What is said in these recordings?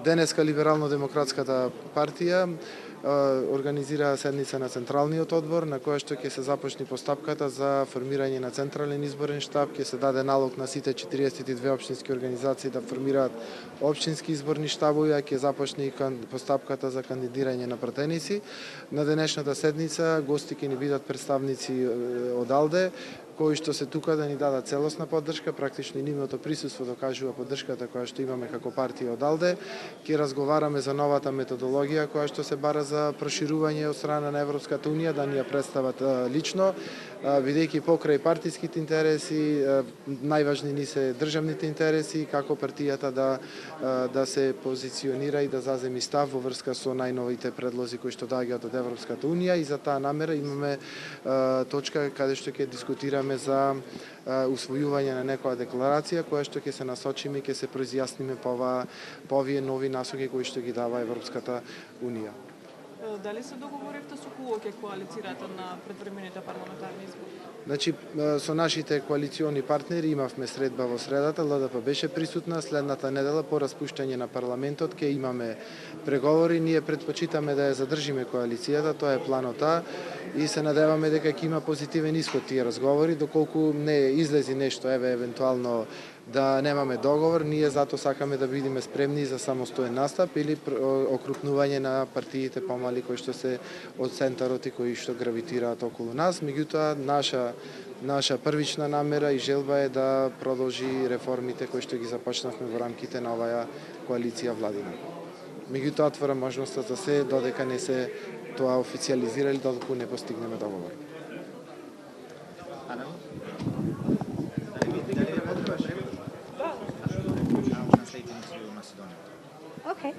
Денеска Либерално-демократската партија организира седница на Централниот одбор, на која што ќе се започне постапката за формирање на Централен изборен штаб, ќе се даде налог на сите 42 општински организации да формираат општински изборни штабови, а ќе започне и постапката за кандидирање на пратеници. На денешната седница гости ќе ни бидат представници од АЛДЕ, кои што се тука да ни дадат целосна поддршка, практично и нивното присуство докажува поддршката која што имаме како партија од АЛДЕ. Ќе разговараме за новата методологија која што се бара за проширување од страна на Европската унија, да ни ја представат лично, бидејќи покрај партиските интереси, најважни ни се државните интереси, како партијата да се позиционира и да заземи став во врска со најновите предлози кои што доаѓаат од Европската унија, и за таа намера имаме точка каде што ќе дискутираме за усвојување на некоја декларација која што ќе се насочиме и ќе се произјасниме по овие нови насоки кои што ги дава Европската унија. Дали се договоривте со кого ќе коалицирате на предвремените парламентарни избори? Значи, со нашите коалициони партнери имавме средба во средата, ЛДП беше присутна, следната недела по распуштање на парламентот ќе имаме преговори, ние предпочитаме да ја задржиме коалицијата, тоа е планот А, и се надеваме дека ќе има позитивен исход тие разговори, доколку не излези нешто, евентуално да немаме договор, ние затоа сакаме да бидеме спремни за самостоен настап или окрупнување на партиите помали кои што се од центарот и кои што гравитираат околу нас. Меѓутоа, наша првична намера и желба е да продолжи реформите кои што ги започнавме во рамките на оваа коалиција владина. Меѓутоа, отвора можноста за се додека не се тоа официјализира или додека не постигнеме договор. Okay.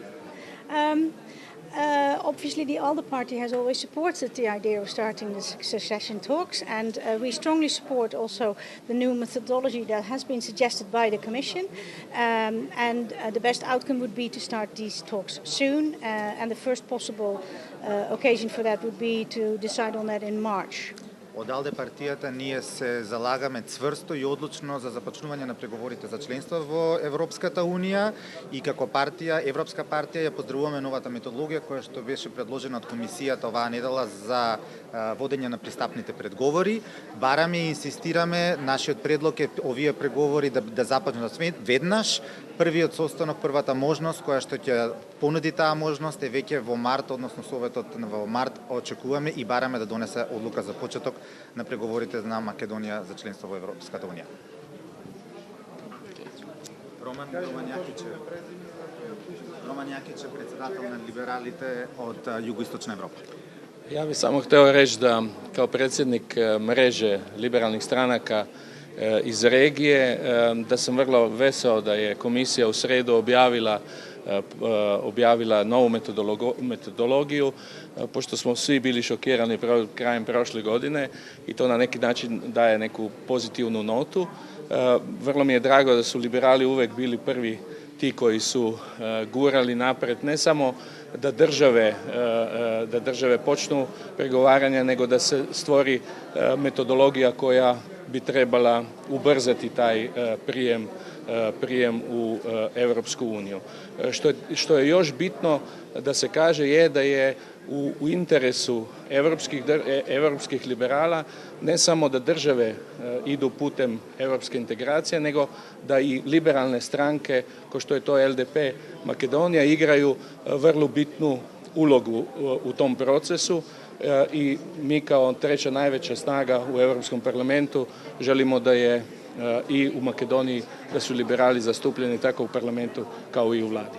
Obviously, the ALDE party has always supported the idea of starting the succession talks, and we strongly support also the new methodology that has been suggested by the Commission. And the best outcome would be to start these talks soon, and the first possible occasion for that would be to decide on that in March. Од АЛДЕ партијата ние се залагаме цврсто и одлучно за започнување на преговорите за членство во Европската унија, и како партија, Европска партија, ја поздравуваме новата методологија која што беше предложена од комисијата оваа недела за водење на пристапните преговори. Бараме и инсистираме, нашиот предлог е овие преговори да започнат веднаш. Првиот состанок, првата можност која што ќе понуди таа можност е веќе во март, односно Советот во март очекуваме и бараме да донесе одлука за почеток на преговорите на Македонија за членство во Европската унија. Роман Јакиć, председател на либералите од југоисточна Европа. Ja bih samo hteo reći da kao predsjednik mreže liberalnih stranaka iz regije, da sam vrlo veseo da je komisija u sredu objavila novu metodologiju, pošto smo svi bili šokirani krajem prošle godine i to na neki način daje neku pozitivnu notu. Vrlo mi je drago da su liberali uvek bili prvi ti koji su gurali napred ne samo da države počnu pregovaranja, nego da se stvori metodologija koja bi trebala ubrzati taj prijem u Europsku uniju. Što je još bitno da se kaže je da je u interesu evropskih liberala ne samo da države idu putem evropske integracije, nego da i liberalne stranke, kao što je to LDP Makedonija, igraju vrlo bitnu ulogu u tom procesu i mi kao treća najveća snaga u Europskom parlamentu želimo da je i u Makedoniji da su liberali zastupljeni tako u parlamentu kao i u vladi.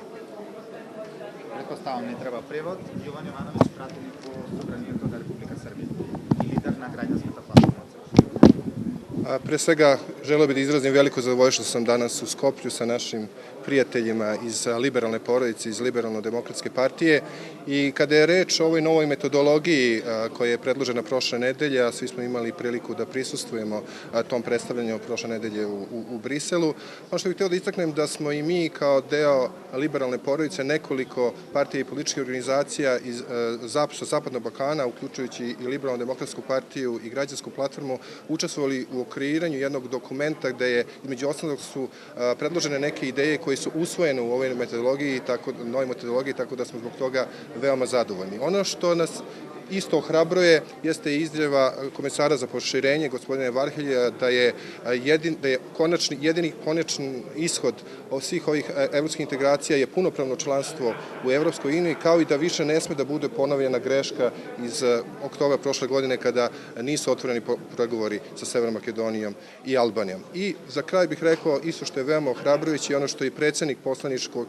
Pretpostavljam ne treba prevod. Jovan Jovanović, pratеник по Собранието на Република Србија и лидер на граѓанската платформа. Pre svega, želeo bih da izrazim veliko zadovoljstvo što sam danas u Skoplju sa našim prijateljima iz liberalne porodice, iz Liberalno-demokratske partije, i kada je reč o ovoj novoj metodologiji koja je predložena prošle nedelje, a svi smo imali priliku da prisustvujemo tom predstavljanju prošle nedelje u Briselu, ono što bih hteo da istaknem da smo i mi kao deo liberalne porodice, nekoliko partija i političkih organizacija sa Zapadnog Balkana, uključujući i Liberalno-demokratsku partiju i Građansku platformu, učestvovali u kreiranju jednog dokumenta gde je, između ostalog, su predložene neke ideje koje su usvojene u ovoj metodologiji, novoj metodologiji, tako da smo zbog toga veoma zadovoljni. Ono što nas isto ohrabruje jeste izjava komesara za proširenje, gospodine Varhelja, da je jedini konačni ishod svih ovih evropskih integracija je punopravno članstvo u Evropskoj uniji, kao i da više ne sme da bude ponovljena greška iz oktobra prošle godine kada nisu otvoreni pregovori sa Severnom Makedonijom i Albanijom. I za kraj bih rekao isto što je veoma ohrabrujuće i ono što je predsednik poslaničkog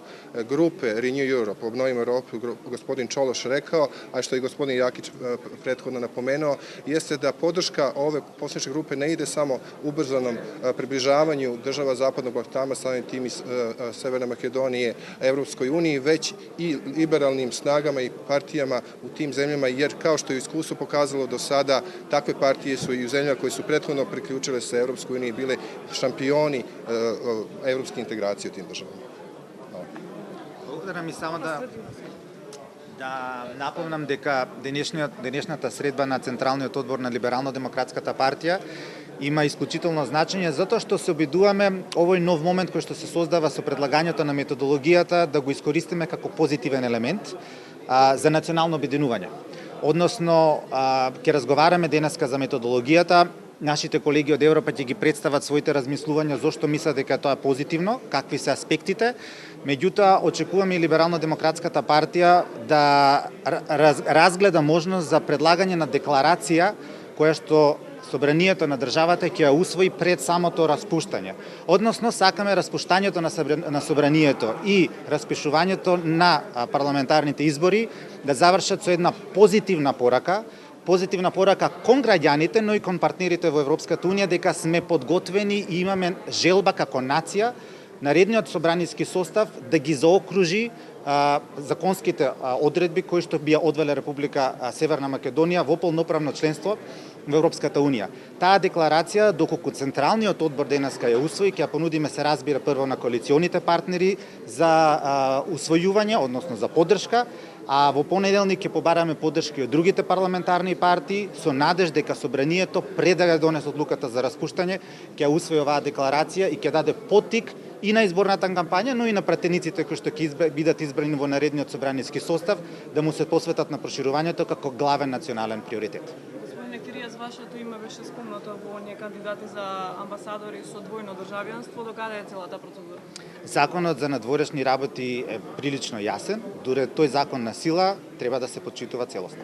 grupe Renew Europe, Obnovimo Europu, gospodin Čološ rekao, a što je gospodin Jakić prethodno napomenuo, jeste da podrška ove poslaničke grupe ne ide samo ubrzanom približavanju država Zapadnog Balkana, samim tim i Severne Makedonije, Evropskoj uniji, već i liberalnim snagama i partijama u tim zemljama, jer kao što je iskustvo pokazalo do sada, takve partije su i u zemljama koje su prethodno priključile se Evropskoj uniji bile šampioni evropske integracije u tim državama. Благодарам и само да напомнам дека денешната средба на Централниот одбор на Либерално-демократската партија има исклучително значење затоа што се обидуваме овој нов момент кој што се создава со предлагањето на методологијата да го искористиме како позитивен елемент за национално обединување. Односно, ќе разговараме денеска за методологијата. Нашите колеги од Европа ќе ги представат своите размислувања зошто мислат дека тоа е позитивно, какви се аспектите. Меѓутоа, очекуваме и Либерално-демократската партија да разгледа можност за предлагање на декларација која што Собранието на државата ќе ја усвои пред самото распуштање. Односно, сакаме распуштањето на Собранието и распишувањето на парламентарните избори да завршат со една позитивна порака кон граѓаните, но и кон партнерите во Европската унија дека сме подготвени и имаме желба како нација наредниот собраниски состав да ги заокружи законските одредби кои што би ја одвеле Република Северна Македонија во полноправно членство во Европската унија. Таа декларација, доколку Централниот одбор денеска ја усвои, ќе ја понудиме, се разбира, прво на коалиционите партнери за усвојување, односно за поддршка, а во понеделник ќе побараме поддршка и од другите парламентарни партии со надеж дека Собранието пред да ја донесе одлуката за распуштање ќе ја усвои оваа декларација и ќе даде поттик и на изборната кампања, но и на пратениците кои што ќе бидат избрани во наредниот собраниски состав да му се посветат на проширувањето како главен национален приоритет. Господине Киријас, вашето име беше спомнато во оние кандидати за амбасадори со двојно државјанство. До каде е целата процедура? Законот за надворешни работи е прилично јасен. Дури тој закон на сила треба да се почитува целосно.